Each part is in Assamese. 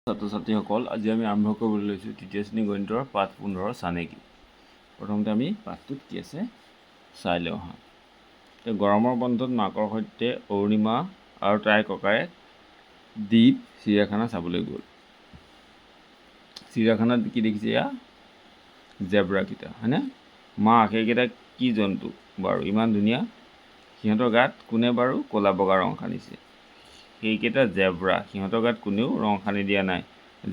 ছাত্ৰ ছাত্ৰীসকল, আজি আমি আৰম্ভ কৰিবলৈ লৈছোঁ তৃতীয় শ্ৰেণী গণিতৰ পাঠ 15 চানেকি। প্ৰথমতে আমি পাঠটোত কি আছে চাই লওঁ হা। গৰমৰ বন্ধত মাকৰ সৈতে অৰুণিমা আৰু তাইৰ ককায়েক দীপ চিৰিয়াখানা চাবলৈ গ'ল। চিৰিয়াখানাত কি দেখিছে? এয়া জেব্ৰাকেইটা, হয়নে? মা, সেইকেইটা কি জন্তু বাৰু, ইমান ধুনীয়া? সিহঁতৰ গাত কোনে বাৰু ক'লা বগা ৰং সানিছে? সেইকেইটা জেব্ৰা, সিহঁতৰ গাত কোনেও ৰং সানি দিয়া নাই।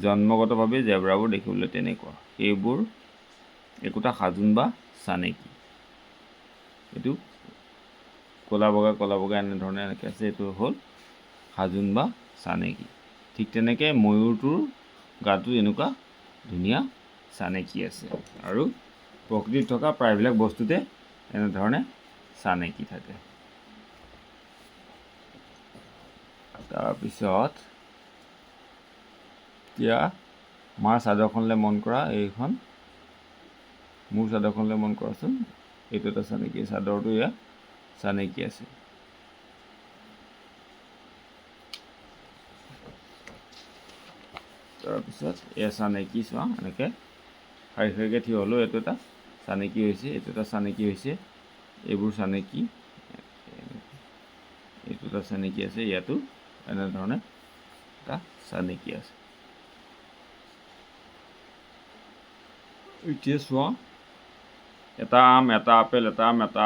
জন্মগতভাৱে জেব্ৰাবোৰ দেখিবলৈ তেনেকুৱা। সেইবোৰ একোটা সাজোন বা চানেকি। এইটো ক'লা বগা এনেধৰণে এনেকৈ আছে, এইটো হ'ল সাজোন বা চানেকি। ঠিক তেনেকৈ ময়ূৰটোৰ গাটো এনেকুৱা ধুনীয়া চানেকি আছে। আৰু প্ৰকৃতিত থকা প্ৰায়বিলাক বস্তুতে এনেধৰণে চানেকি থাকে। তাৰপিছত এতিয়া মাৰ চাদৰখনলৈ মন কৰা, এইখন মোৰ চাদৰখনলৈ মন কৰাচোন। এইটো এটা চানেকি, চাদৰটো এয়া চানেকি আছে। তাৰপিছত এয়া চানেকি চোৱা, এনেকৈ শাৰী শাৰীকৈ থিয় হ'লেও এইটো এটা চানেকি হৈছে, এইটো এটা চানেকি হৈছে। এইবোৰ চানেকি, এইটো এটা চানেকি আছে, ইয়াতো এনেধৰণে এটা চানেকি আছে। এতিয়া চোৱা, এটা আম, এটা আপেল, এটা আম, এটা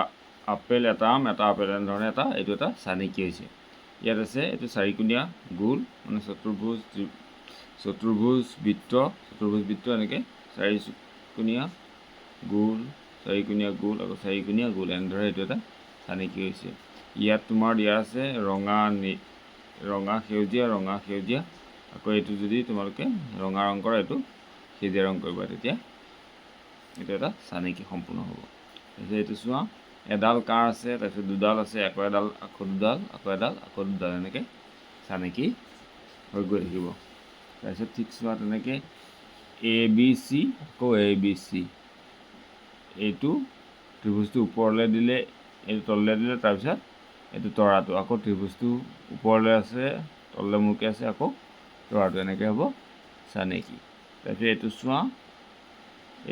আপেল, এটা আম, এটা আপেল, এনেধৰণে এইটো এটা চানেকি হৈছে। ইয়াত আছে এইটো চাৰিকোণীয়া গোল, মানে চতুৰ্ভুজ বৃত্ত এনেকৈ চাৰিকোণীয়া গোল, চাৰিকোণীয়া গোল, আকৌ চাৰিকোণীয়া গোল, এনেদৰে এইটো এটা চানেকি হৈছে। ইয়াত তোমাৰ দিয়া আছে ৰঙা সেউজীয়া, আকৌ এইটো যদি তোমালোকে ৰঙা ৰং কৰা, এইটো সেউজীয়া ৰং কৰিবা, তেতিয়া এইটো এটা চানেকি সম্পূৰ্ণ হ'ব। তাৰপিছত এইটো চোৱা, এডাল কাঁড় আছে, তাৰপিছত দুডাল আছে, আকৌ এডাল, আকৌ দুডাল, আকৌ এডাল, আকৌ দুডাল, এনেকৈ চানেকি হৈ গৈ থাকিব। তাৰপিছত ঠিক চোৱা, তেনেকৈ ABC, আকৌ ABC, এইটো ত্ৰিভুজটো ওপৰলৈ দিলে, এইটো তললৈ দিলে, তাৰপিছত এইটো তৰাটো, আকৌ ত্ৰিভুজটো ওপৰলৈ আছে, তললৈ মুখে আছে, আকৌ তৰাটো, এনেকৈ হ'ব চানেকি। তাৰপিছত এইটো চোৱা,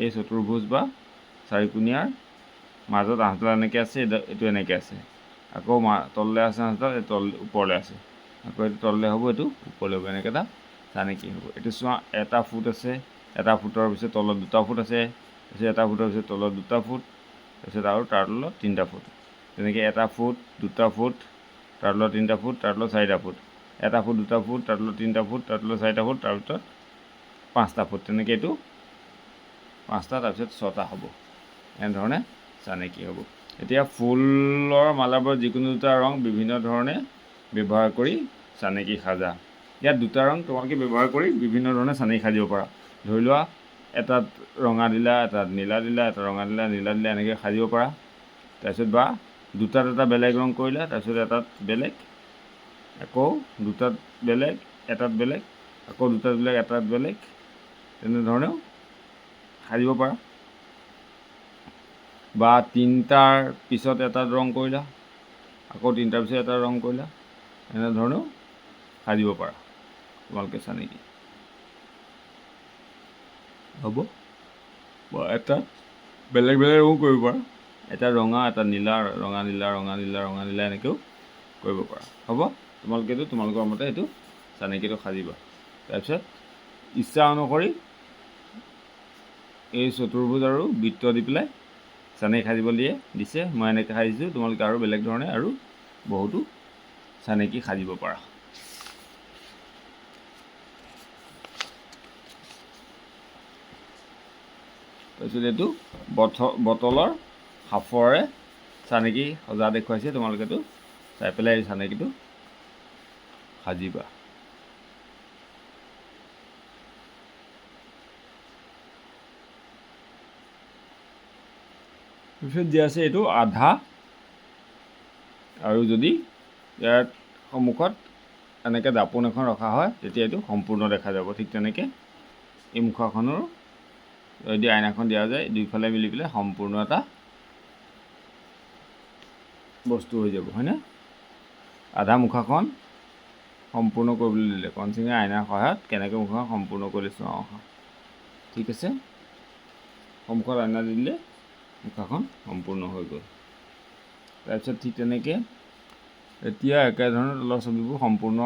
এই চতুৰ্ভুজ বা চাৰিকোণীয়াৰ মাজত 8ডাল এনেকৈ আছে, এইটো এনেকৈ আছে, আকৌ তললৈ আছে 8ডাল, এই ওপৰলৈ আছে, আকৌ এইটো তললৈ হ'ব, এইটো ওপৰলৈ হ'ব, এনেকৈ এটা চানেকি হ'ব। এইটো চোৱা, এটা ফুট আছে, এটা ফুটৰ পিছত তলত 2টা ফুট আছে, তাৰপিছত এটা ফুটৰ পিছত তলত 2টা ফুট, তাৰপিছত আৰু তাৰ তলত 3টা ফুট, তেনেকৈ এটা ফুট, 2টা ফুট, তাৰ তলত 3টা ফুট, তাৰ তলত 4টা ফুট, এটা ফুট, 2টা ফুট, তাৰ তলত 3টা ফুট, তাৰ তলত 4টা ফুট, তাৰপিছত 5টা ফুট, তেনেকৈ এইটো 5টা, তাৰপিছত 6টা হ'ব, এনেধৰণে চানেকি হ'ব। এতিয়া ফুলৰ মালাবোৰত যিকোনো দুটা ৰং বিভিন্ন ধৰণে ব্যৱহাৰ কৰি চানেকি সাজা। ইয়াত 2টা ৰং তোমালোকে ব্যৱহাৰ কৰি বিভিন্ন ধৰণে চানেকি সাজিব পাৰা। ধৰি লোৱা, এটাত ৰঙা দিলা, এটাত নীলা দিলা, এটা ৰঙা দিলা, নীলা দিলা, এনেকৈ সাজিব পাৰা। তাৰপিছত বা দুটাত এটা বেলেগ ৰং কৰিলা, তাৰপিছত এটাত বেলেগ, আকৌ দুটাত বেলেগ, এটাত বেলেগ, আকৌ দুটাত বেলেগ, এটাত বেলেগ, তেনেধৰণেও সাজিব পাৰা। বা 3টাৰ পিছত এটাত ৰং কৰিলা, আকৌ 3টাৰ পিছত এটা ৰং কৰিলা, এনেধৰণেও সাজিব পাৰা তোমালোকে চানেকি। হ'ব, বা এটাত বেলেগ বেলেগ ৰঙো কৰিব পাৰা, এটা ৰঙা, এটা নীলা, ৰঙা নীলা, ৰঙা নীলা, ৰঙা নীলা, এনেকৈও কৰিব পাৰা। হ'ব, তোমালোকেতো তোমালোকৰ মতে এইটো চানেকিটো সাজিবা। তাৰপিছত ইচ্ছা অনুসৰি এই চতুৰ্ভুজ আৰু বৃত্ত দি পেলাই চানেকি সাজিব দিছে। মই এনেকৈ সাজিছোঁ, তোমালোকে আৰু বেলেগ ধৰণে আৰু বহুতো চানেকি সাজিব পাৰা। তাৰপিছত এইটো বটলৰ সাঁফৰে চানেকি সজা দেখুৱাইছে, তোমালোকেতো চাই পেলাই এই চানেকিটো সাজিবা। তাৰপিছত দিয়া আছে এইটো আধা, আৰু যদি ইয়াৰ সন্মুখত এনেকৈ দাপোন এখন ৰখা হয়, তেতিয়া এইটো সম্পূৰ্ণ দেখা যাব। ঠিক তেনেকৈ এই মুখাখনৰ যদি আইনাখন দিয়া যায়, দুইফালে মিলি পেলাই সম্পূৰ্ণ এটা বস্তু হৈ যাব, হয়নে? আধা মুখাখন সম্পূৰ্ণ কৰিবলৈ দিলে কণচিঙে আইনাৰ সহায়ত কেনেকৈ মুখখন সম্পূৰ্ণ কৰি চোৱা অহা। ঠিক আছে, সন্মুখত আইনা দি দিলে মুখাখন সম্পূৰ্ণ হৈ গ'ল। তাৰপিছত ঠিক তেনেকৈ এতিয়া একেধৰণে তলৰ ছবিবোৰ সম্পূৰ্ণ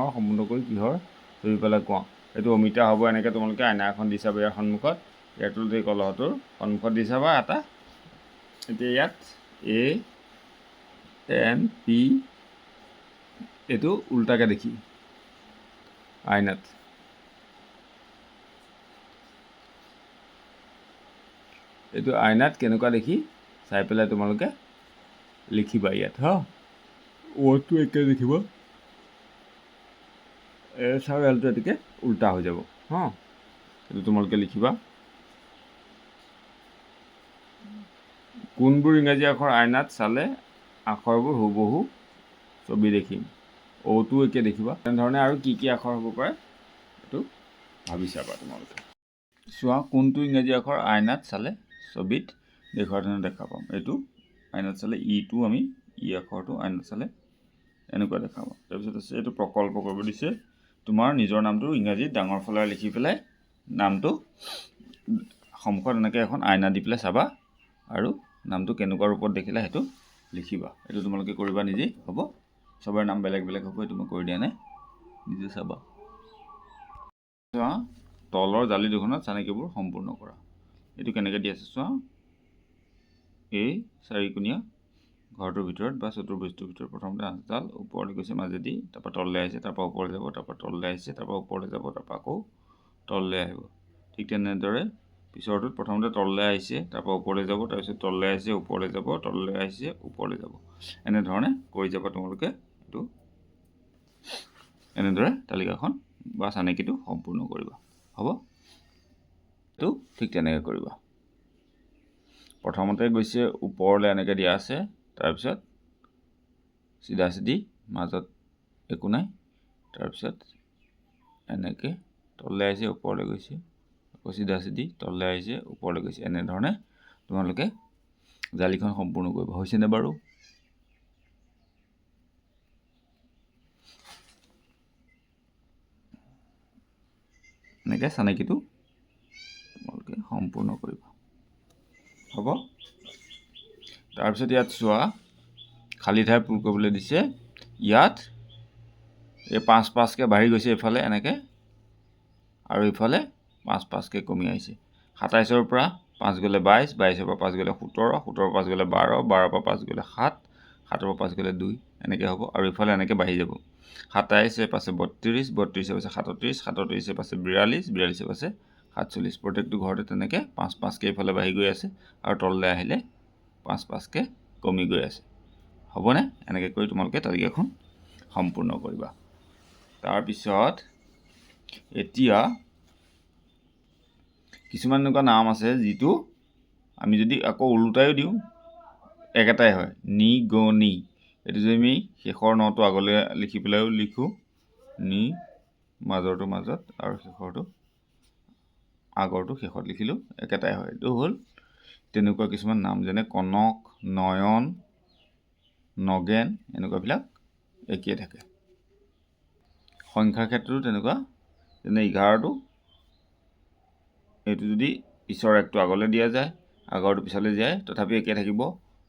কৰি কিহৰ ছবি পেলাই কোৱা। এইটো অমিতা হ'ব। এনেকৈ তোমালোকে আইনা এখন দি চাবা ইয়াৰ সন্মুখত, ইয়াৰ তলত এই কলহটোৰ সন্মুখত দি চাবা এটা। এতিয়া ইয়াত ANP এইটো উল্টাকৈ দেখি আইনাত এইটো আইনাত কেনেকুৱা দেখি চাই পেলাই তোমালোকে লিখিবা ইয়াত হা। ৱৰ্ডটো একে লিখিব, এছ আৰু এলটো এটিকে উল্টা হৈ যাব হা। এইটো তোমালোকে লিখিবা। কোনবোৰ ইংৰাজী আখৰ আইনাত চালে আখৰবোৰ হুবহু ছবি দেখিম। অ'টো একে দেখিবা। তেনেধৰণে আৰু কি কি আখৰ হ'ব পাৰে এইটো ভাবি চাবা তোমালোকে। চোৱা কোনটো ইংৰাজী আখৰ আইনাত চালে ছবিত দেখুওৱাৰ ধৰণে দেখা পাম। এইটো আইনাত চালে ইটো আমি আখৰটো আইনাত চালে এনেকুৱা দেখা পাম। তাৰপিছত আছে এইটো প্ৰকল্প কৰিব দিছে। তোমাৰ নিজৰ নামটো ইংৰাজীত ডাঙৰ ফলাৰ লিখি পেলাই নামটো সন্মুখত এনেকৈ এখন আইনা দি পেলাই চাবা আৰু নামটো কেনেকুৱা ৰূপত দেখিলা সেইটো লিখিবা। এইটো তোমালোকে কৰিবা নিজেই হ'ব। চবৰে নাম বেলেগ বেলেগ হ'ব, এইটো মই কৰি দিয়া নাই, নিজে চাবা। চোৱা তলৰ জালি দুখনত চানেকিবোৰ সম্পূৰ্ণ কৰা। এইটো কেনেকৈ দি আছে চোৱা। এই চাৰিকোণীয়া ঘৰটোৰ ভিতৰত বা চতুৰ্ভুজটোৰ ভিতৰত প্ৰথমতে 8ডাল ওপৰলৈ গৈছে মাজেদি, তাৰপৰা তললৈ আহিছে, তাৰপৰা ওপৰলৈ যাব, তাৰপৰা তললৈ আহিছে, তাৰপৰা ওপৰলৈ যাব, তাৰপৰা আকৌ তললৈ আহিব। ঠিক তেনেদৰে পিছৰটোত প্ৰথমতে তললৈ আহিছে, তাৰপৰা ওপৰলৈ যাব, তাৰপিছত তললৈ আহিছে, ওপৰলৈ যাব, তললৈ আহিছে, ওপৰলৈ যাব। এনেধৰণে কৰি যাবা তোমালোকে। এইটো এনেদৰে তালিকাখন বা চানেকিটো সম্পূৰ্ণ কৰিবা হ'ব। এইটো ঠিক তেনেকৈ কৰিবা। প্ৰথমতে গৈছে ওপৰলৈ এনেকৈ দিয়া আছে, তাৰপিছত চিধা চিধি মাজত একো নাই, তাৰপিছত এনেকৈ তললৈ আহিছে, ওপৰলৈ গৈছে, আকৌ চিধা চিধি তললৈ আহিছে, ওপৰলৈ গৈছে। এনেধৰণে তোমালোকে জালিখন সম্পূৰ্ণ কৰিবা। হৈছেনে বাৰু? এনেকৈ চানেকিটো তোমালোকে সম্পূৰ্ণ কৰিবা হ'ব। তাৰপিছত ইয়াত চোৱা খালী ঠাই পূৰ কৰিবলৈ দিছে। ইয়াত এই 5-5কৈ বাঢ়ি গৈছে এইফালে এনেকৈ, আৰু ইফালে 5-5কৈ কমি আহিছে। 27ৰ পৰা 5 গ'লে 22, 22ৰ পৰা 5 গ'লে 17, 17ৰ পৰা 5 গ'লে 12, 12ৰ পৰা 5 গ'লে 7, 7ৰ পৰা 5 গ'লে 2 এনেকৈ হ'ব। আৰু ইফালে এনেকৈ বাঢ়ি যাব। 27 পাছে 32, 32 পাছে 37, 37 পাছে 42, 42 পাছে 47। প্ৰত্যেকটো ঘৰতে তেনেকৈ 5-5কৈ এইফালে বাঢ়ি গৈ আছে, আৰু তললৈ আহিলে 5-5কৈ কমি গৈ আছে। হ'বনে? এনেকৈ কৰি তোমালোকে তালিকাখন সম্পূৰ্ণ কৰিবা। তাৰপিছত এতিয়া কিছুমান এনেকুৱা নাম আছে যিটো আমি যদি আকৌ ওলোটাইও দিওঁ একেটাই হয়। নিগনি। এইটো যদি আমি শেষৰ নটো আগলৈ লিখি পেলাইও লিখোঁ, নি মাজৰটো মাজত আৰু শেষৰটো আগৰটো শেষত লিখিলোঁ একেটাই হয়। এইটো হ'ল তেনেকুৱা কিছুমান নাম, যেনে কনক, নয়ন, নগেন, এনেকুৱাবিলাক একেই থাকে। সংখ্যাৰ ক্ষেত্ৰতো তেনেকুৱা, যেনে 11টো এইটো যদি পিছৰ একটো আগলৈ দিয়া যায়, আগৰটো পিছলৈ যায়, তথাপি একে থাকিব।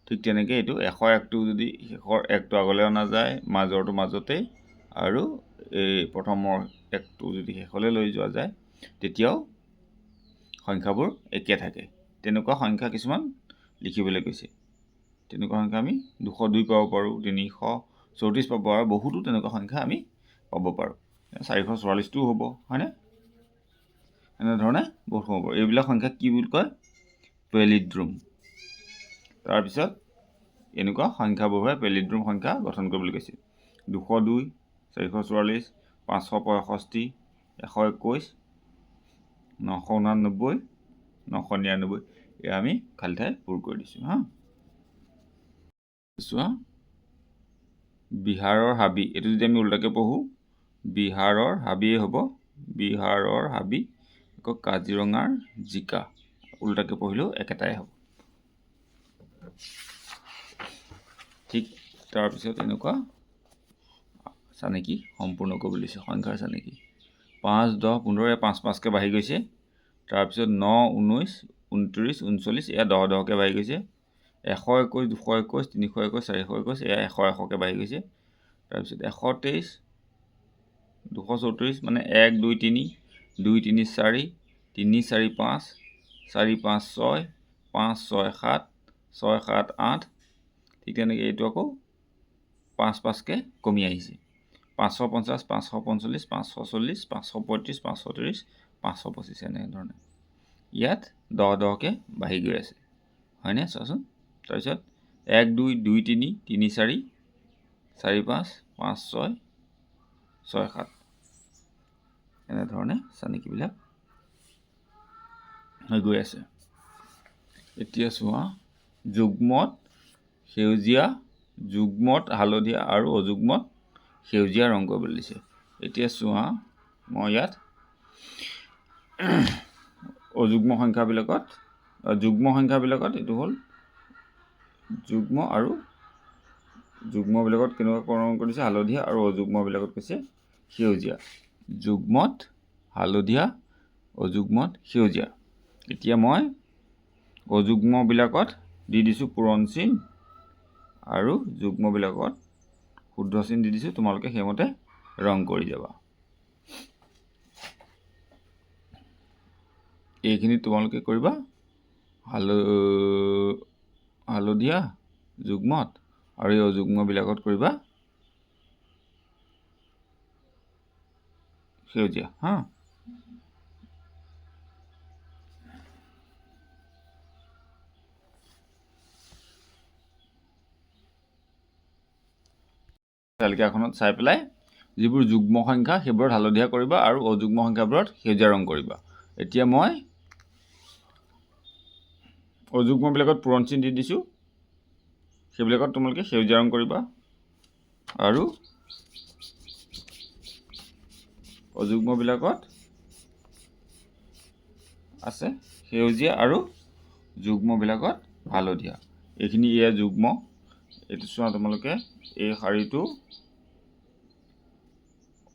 ঠিক তেনেকৈ এইটো 101টো যদি শেষৰ একটো আগলৈ অনা যায়, মাজৰটো মাজতেই, আৰু এই প্ৰথমৰ একটো যদি শেষলৈ লৈ যোৱা যায়, তেতিয়াও সংখ্যাবোৰ একে থাকে। তেনেকুৱা সংখ্যা কিছুমান লিখিবলৈ কৈছে। তেনেকুৱা সংখ্যা আমি 202 পাব পাৰোঁ, 334 পাব, আৰু বহুতো তেনেকুৱা সংখ্যা আমি পাব পাৰোঁ। 444টোও হ'ব হয়নে? এনেধৰণে বহুত হ'ব পাৰোঁ। এইবিলাক সংখ্যা কি বুলি কয়? পেলিড্ৰোম। তাৰপিছত এনেকুৱা সংখ্যাবোৰে পেলিড্ৰোম সংখ্যা গঠন কৰিবলৈ কৈছে। 202, 444, 565, 121, 989, 999 এয়া আমি খালী ঠাই পূৰ কৰি দিছোঁ হা। চোৱা বিহাৰৰ হাবি, এইটো যদি আমি ওলোটাকৈ পঢ়োঁ বিহাৰৰ হাবিয়ে হ'ব, বিহাৰৰ হাবি। আকৌ কাজিৰঙাৰ জিকা, ওলোটাকৈ পঢ়িলেও একেটাই হ'ব। ঠিক তাৰপিছত এনেকুৱা চানেকি সম্পূৰ্ণ কৰিব দিছে সংখ্যাৰ চানেকি 5 10 15 5 5কৈ বাঢ়ি গৈছে তাৰপিছত 9 19 29 39 এয়া 10 10কৈ বাঢ়ি গৈছে 121 221 321 421 এয়া 100 100কৈ বাঢ়ি গৈছে তাৰপিছত 123 234 মানে 1 2 3 2 3 4 3 4 5 4 5 6 5 6 7 6 7 8 ঠিক তেনেকৈ এইটো আকৌ 5 5কৈ কমি আহিছে 550 545 540 535 530 525 এনেধৰণে ইয়াত 10 10কৈ বাঢ়ি গৈ আছে হয়নে চোৱাচোন তাৰপিছত 1 2 2 3 3 4 4 5 5 6 6 7 এনেধৰণে চানেকিবিলাক হৈ গৈ আছে এতিয়া চোৱা যুগ্মত সেউজীয়া যুগ্মত হালধীয়া আৰু অযুগ্মত সেউজীয়া ৰং কৰিবলৈ দিছে এতিয়া চোৱা মই ইয়াত অযুগ্ম সংখ্যাবিলাকত এইটো হ'ল যুগ্ম আৰু যুগ্মবিলাকত কেনেকুৱা ৰং কৰিছে হালধীয়া আৰু অযুগ্মবিলাকত কৈছে সেউজীয়া যুগ্মত হালধীয়া অযুগ্মত সেউজীয়া এতিয়া মই অযুগ্মবিলাকত দি দিছোঁ পূৰণ চিন আৰু যুগ্মবিলাকত শুদ্ধ চিন দি দিছোঁ তোমালোকে সেইমতে ৰং কৰি যাবা এইখিনি তোমালোকে কৰিবা হালধীয়া যুগ্মত আৰু এই অযুগ্মবিলাকত কৰিবা সেউজীয়া হা তালিকাখনত চাই পেলাই যিবোৰ যুগ্ম সংখ্যা সেইবোৰত হালধীয়া কৰিবা আৰু অযুগ্ম সংখ্যাবোৰত সেউজীয়া ৰং কৰিবা এতিয়া মই অযুগ্মবিলাকত পূৰণ চিন দি দিছোঁ সেইবিলাকত তোমালোকে সেউজীয়া ৰং কৰিবা আৰু অযুগ্মবিলাকত আছে সেউজীয়া আৰু যুগ্মবিলাকত হালধীয়া এইখিনি এয়া যুগ্ম এইটো চোৱা তোমালোকে এই শাৰীটো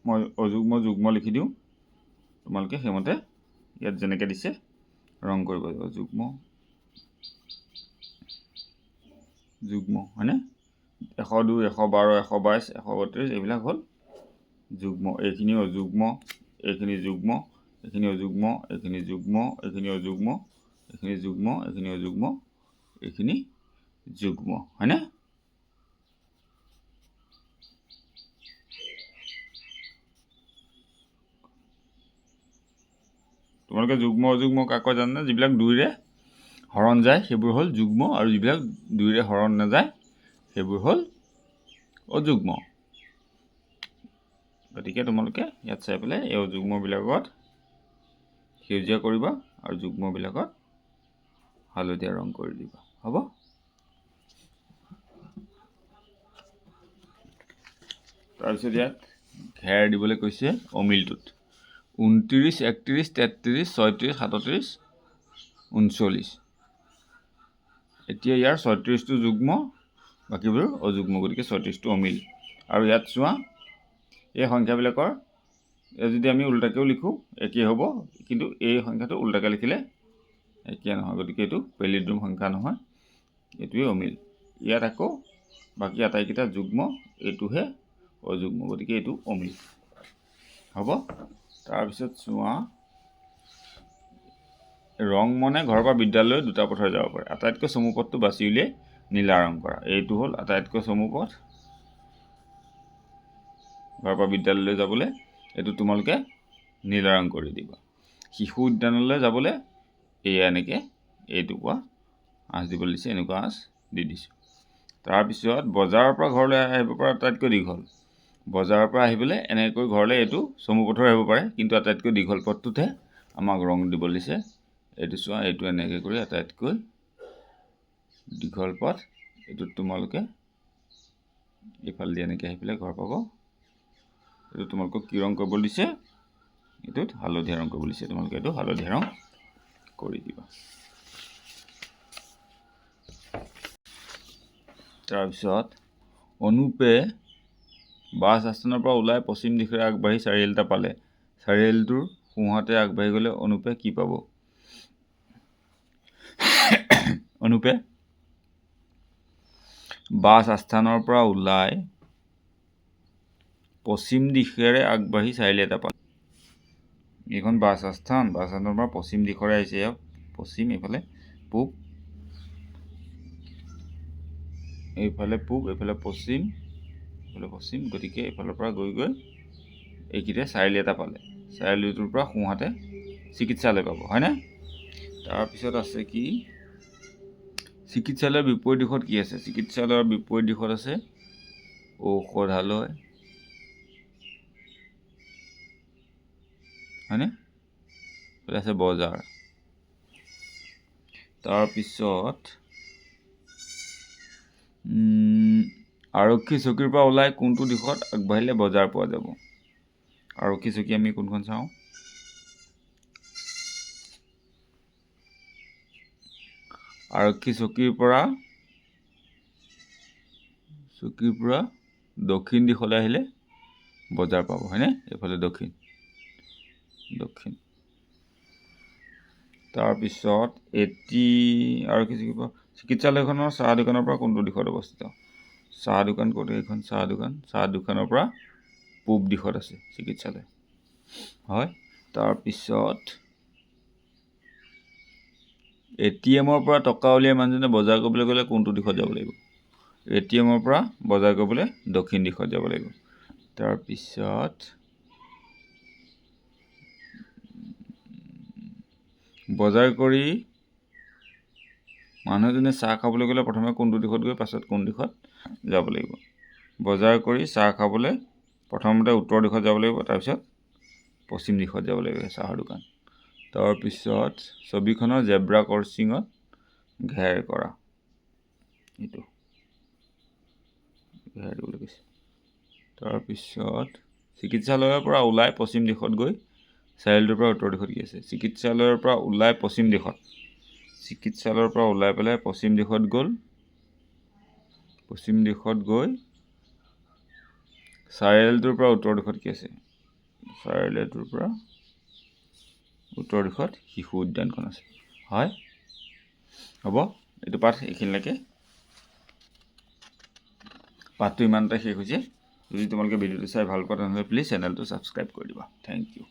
মই অযুগ্ম যুগ্ম লিখি দিওঁ তোমালোকে সেইমতে ইয়াত যেনেকৈ দিছে ৰং কৰিব লাগিব যুগ্ম হয়নে 102 112 122 132 এইবিলাক হ'ল যুগ্ম এইখিনি অযুগ্ম এইখিনি যুগ্ম এইখিনি অযুগ্ম এইখিনি যুগ্ম এইখিনি অযুগ্ম এইখিনি যুগ্ম এইখিনি অযুগ্ম এইখিনি যুগ্ম হয়নে তোমালোকে যুগ্ম অযুগ্ম কাকো জানে যিবিলাক 2ৰে হৰণ যায় সেইবোৰ হ'ল যুগ্ম আৰু যিবিলাক 2ৰে হৰণ নাযায় সেইবোৰ হ'ল অযুগ্ম গতিকে তোমালোকে ইয়াত চাই পেলাই এই অযুগ্মবিলাকত সেউজীয়া কৰিবা আৰু যুগ্মবিলাকত হালধীয়া ৰং কৰি দিবা হ'ব তাৰপিছত ইয়াত ঘেৰ দিবলৈ কৈছে অমিলটোত 29 31 33 36 37 39 এতিয়া ইয়াৰ 36টো যুগ্ম বাকীবোৰ অযুগ্ম গতিকে 36টো অমিল আৰু ইয়াত চোৱা এই সংখ্যাবিলাকৰ যদি আমি উল্টাকৈও লিখোঁ একেই হ'ব কিন্তু এই সংখ্যাটো উল্টাকৈ লিখিলে একেই নহয় গতিকে এইটো পেলিড্ৰম সংখ্যা নহয় এইটোৱে অমিল ইয়াত আকৌ বাকী আটাইকেইটা যুগ্ম এইটোহে অযুগ্ম গতিকে এইটো অমিল হ'ব তাৰপিছত চোৱা ৰং মনে ঘৰৰ পৰা বিদ্যালয়লৈ দুটা পথৰে যাব পাৰে আটাইতকৈ চমু পথটো বাছি উলিয়াই নীলা ৰং কৰা এইটো হ'ল আটাইতকৈ চমু পথ ঘৰৰ পৰা বিদ্যালয়লৈ যাবলৈ এইটো তোমালোকে নীলা ৰং কৰি দিবা শিশু উদ্যানলৈ যাবলৈ এয়া এনেকৈ এইটুকুৰা আঁচ দিবলৈ দিছে এনেকুৱা আঁচ দি দিছোঁ তাৰপিছত বজাৰৰ পৰা ঘৰলৈ আহিব পৰা আটাইতকৈ দীঘল বজাৰৰ পৰা আহিবলৈ এনেকৈ ঘৰলৈ এইটো চমু পথৰ আহিব পাৰে কিন্তু আটাইতকৈ দীঘল পথটোতহে আমাক ৰং দিবলৈ দিছে এইটো চোৱা এইটো এনেকৈ কৰি আটাইতকৈ দীঘল পথ এইটোত তোমালোকে এইফালেদি এনেকৈ আহি পেলাই ঘৰ পাব এইটো তোমালোকক কি ৰং কৰিবলৈ দিছে এইটোত হালধীয়া ৰং কৰিবলৈ দিছে তোমালোকে এইটো হালধীয়া ৰং কৰি দিবা তাৰপিছত অনুপে বাছ আস্থানৰ পৰা ওলাই পশ্চিম দিশে আগবাঢ়ি চাৰিআলি এটা পালে। চাৰিআলিটোৰ সোঁহাতে আগবাঢ়ি গ'লে অনুপে কি পাব? অনুপে বাছ আস্থানৰ পৰা ওলাই পশ্চিম দিশেৰে আগবাঢ়ি চাৰিআলি এটা পালে। এইখন বাছ আস্থানৰ পৰা পশ্চিম দিশৰে আহিছে। পশ্চিম, এইফালে পূব, এইফালে পূব, এইফালে পশ্চিম, গতিকে এইফালৰ পৰা গৈ গৈ এইখিনিতে চাৰিআলি এটা পালে। চাৰিআলিটোৰ পৰা সোঁহাতে চিকিৎসালয় পাব, হয়নে? তাৰপিছত আছে কি? চিকিৎসালয়ৰ বিপৰীত দিশত কি আছে? চিকিৎসালয়ৰ বিপৰীত দিশত আছে ঔষধালয়, হয়নে? আছে বজাৰ। তাৰপিছত আৰক্ষী চকীৰ পৰা ওলাই কোনটো দিশত আগবাঢ়িলে বজাৰ পোৱা যাব? আৰক্ষী চকী আমি কোনখন চাওঁ? আৰক্ষী চকীৰ পৰা দক্ষিণ দিশলৈ আহিলে বজাৰ পাব, হয়নে? এইফালে দক্ষিণ। তাৰপিছত আৰক্ষী চকীৰ পৰা চিকিৎসালয়খনৰ চাহ দোকানৰ পৰা কোনটো দিশত অৱস্থিত? চাহ দোকান ক'ত? এইখন চাহ দোকানৰ পৰা পূব দিশত আছে চিকিৎসালয়, হয়। তাৰপিছত ATM-ৰ পৰা টকা উলিয়াই মানুহজনে বজাৰ কৰিবলৈ গ'লে কোনটো দিশত যাব লাগিব? ATM-ৰ পৰা বজাৰ কৰিবলৈ দক্ষিণ দিশত যাব লাগিব। তাৰপিছত বজাৰ কৰি মানুহজনে চাহ খাবলৈ গ'লে প্ৰথমে কোনটো দিশত গৈ পাছত কোন দিশত যাব লাগিব? বজাৰ কৰি চাহ খাবলৈ প্ৰথমতে উত্তৰ দিশত যাব লাগিব, তাৰপিছত পশ্চিম দিশত যাব লাগিব চাহৰ দোকান। তাৰপিছত ছবিখনৰ জেব্ৰা ক্ৰচিঙত ঘেৰ কৰা, এইটো ঘেৰ দিবলৈ কৈছে। তাৰপিছত চিকিৎসালয়ৰ পৰা ওলাই পশ্চিম দিশত গৈ চাৰিআলিটোৰ পৰা উত্তৰ দিশত কি আছে? চিকিৎসালয়ৰ পৰা ওলাই পশ্চিম দিশত, চিকিৎসালয়ৰ পৰা ওলাই পেলাই পশ্চিম দিশত গৈ চাৰিআলিটোৰ পৰা উত্তৰ দিশত কি আছে? চাৰিআলিটোৰ পৰা উত্তৰ দিশত শিশু উদ্যানখন আছে, হয়। হ'ব, এইটো পাঠ এইখিনিলৈকে। পাঠটো ইমানতে শেষ হৈছে। যদি তোমালোকে ভিডিঅ'টো চাই ভাল পোৱা তেনেহ'লে প্লিজ চেনেলটো ছাবস্ক্ৰাইব কৰি দিবা। Thank U.